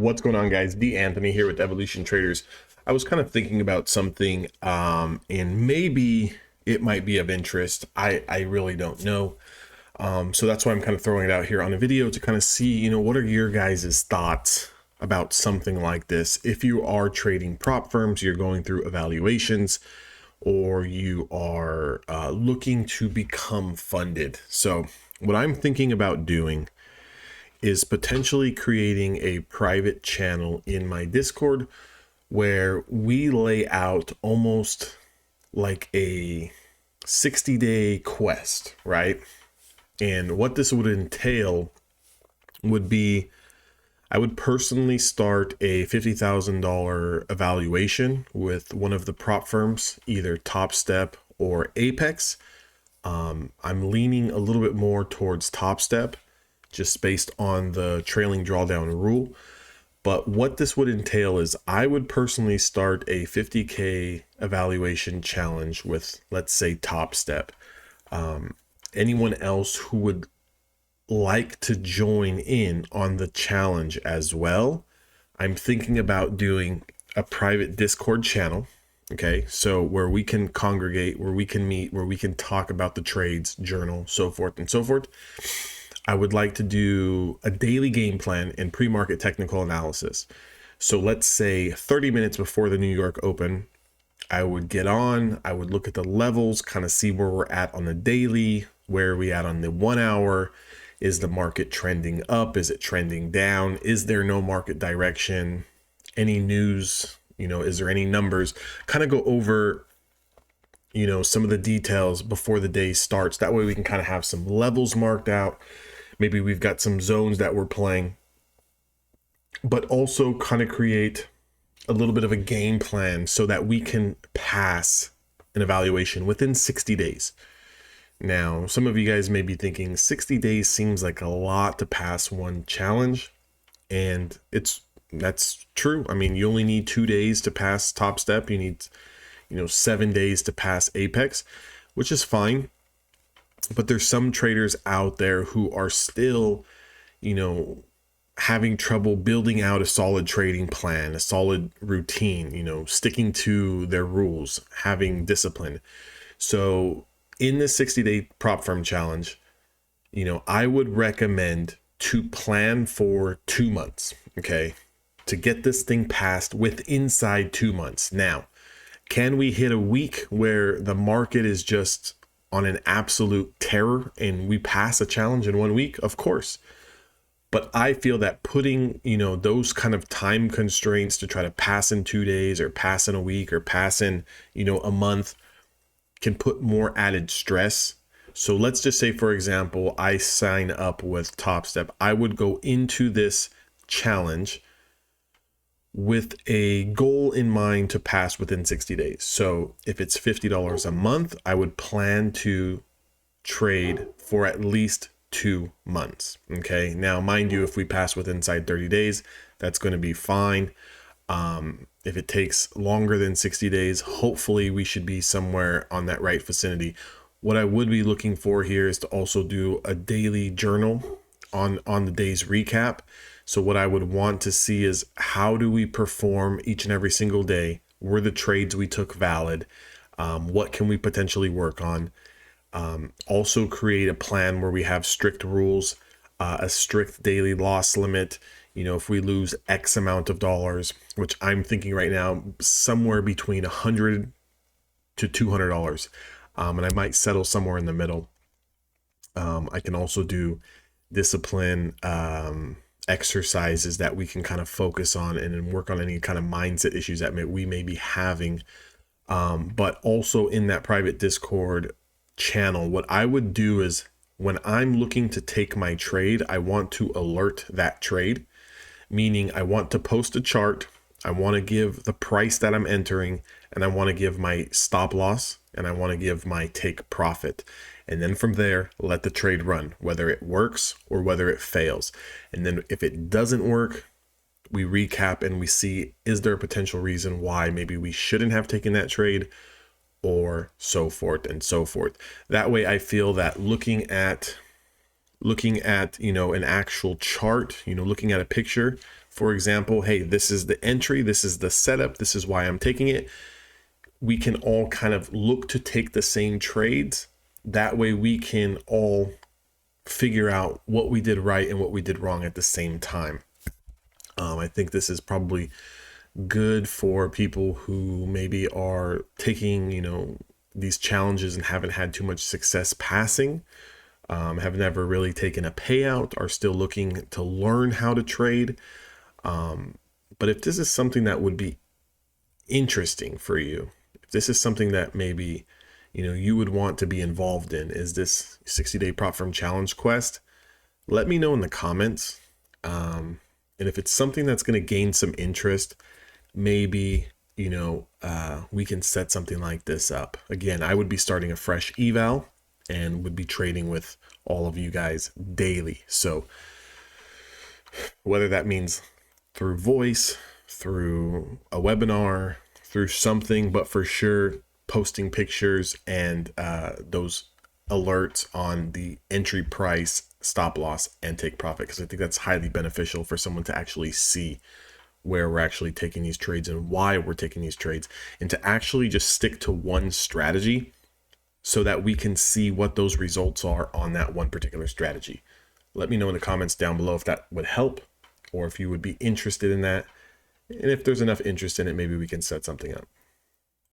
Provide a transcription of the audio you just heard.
What's going on, guys? D. Anthony here with Evolution Traders. I was kind of thinking about something, and maybe it might be of interest. I really don't know. So that's why I'm kind of throwing it out here on a video to kind of see, what are your guys' thoughts about something like this? If you are trading prop firms, you're going through evaluations, or you are looking to become funded. So what I'm thinking about doing is potentially creating a private channel in my Discord where we lay out almost like a 60-day quest, right? And what this would entail would be, I would personally start a $50,000 evaluation with one of the prop firms, either Top Step or Apex. I'm leaning a little bit more towards Top Step, just based on the trailing drawdown rule. But what this would entail is I would personally start a 50K evaluation challenge with, let's say, Top Step. Anyone else who would like to join in on the challenge as well, I'm thinking about doing a private Discord channel. Okay, so where we can congregate, where we can meet, where we can talk about the trades, journal, so forth and so forth. I would like to do a daily game plan and pre-market technical analysis. So let's say 30 minutes before the New York Open, I would get on, I would look at the levels, kind of see where we're at on the daily, where are we at on the 1 hour, is the market trending up, is it trending down, is there no market direction, any news, is there any numbers, kind of go over some of the details before the day starts. That way we can kind of have some levels marked out. Maybe we've got some zones that we're playing, but also kind of create a little bit of a game plan so that we can pass an evaluation within 60 days. Now, some of you guys may be thinking 60 days seems like a lot to pass one challenge, and that's true. I mean, you only need 2 days to pass Top Step. You need 7 days to pass Apex, which is fine. But there's some traders out there who are still, having trouble building out a solid trading plan, a solid routine, sticking to their rules, having discipline. So in this 60-day prop firm challenge, I would recommend to plan for 2 months, okay, to get this thing passed inside 2 months. Now, can we hit a week where the market is just on an absolute terror and we pass a challenge in 1 week? Of course. But I feel that putting, those kind of time constraints to try to pass in 2 days or pass in a week or pass in, a month can put more added stress. So let's just say, for example, I sign up with Top Step. I would go into this challenge with a goal in mind to pass within 60 days. So if it's $50 a month, I would plan to trade for at least 2 months. Okay. Now, mind you, if we pass inside 30 days, that's going to be fine. If it takes longer than 60 days, hopefully we should be somewhere on that right vicinity. What I would be looking for here is to also do a daily journal on the day's recap. So what I would want to see is, how do we perform each and every single day? Were the trades we took valid? What can we potentially work on? Also create a plan where we have strict rules, a strict daily loss limit. If we lose X amount of dollars, which I'm thinking right now, somewhere between $100 to $200. And I might settle somewhere in the middle. I can also do discipline, exercises that we can kind of focus on and then work on any kind of mindset issues that we may be having. But also in that private Discord channel, what I would do is, when I'm looking to take my trade, I want to alert that trade, meaning I want to post a chart. I want to give the price that I'm entering, and I want to give my stop loss, and I want to give my take profit. And then from there, let the trade run, whether it works or whether it fails. And then if it doesn't work, we recap and we see, is there a potential reason why maybe we shouldn't have taken that trade, or so forth and so forth. That way I feel that looking at an actual chart, looking at a picture, for example, hey, this is the entry, this is the setup, this is why I'm taking it. We can all kind of look to take the same trades. That way we can all figure out what we did right and what we did wrong at the same time. I think this is probably good for people who maybe are taking, these challenges and haven't had too much success passing, have never really taken a payout, are still looking to learn how to trade. But if this is something that would be interesting for you, if this is something that maybe, you would want to be involved in, is this 60-day prop firm challenge quest, let me know in the comments. And if it's something that's going to gain some interest, maybe, we can set something like this up. Again, I would be starting a fresh eval and would be trading with all of you guys daily. So whether that means through voice, through a webinar, through something, but for sure posting pictures and those alerts on the entry price, stop loss, and take profit, because I think that's highly beneficial for someone to actually see where we're actually taking these trades and why we're taking these trades, and to actually just stick to one strategy so that we can see what those results are on that one particular strategy. Let me know in the comments down below if that would help, or if you would be interested in that. And if there's enough interest in it, maybe we can set something up.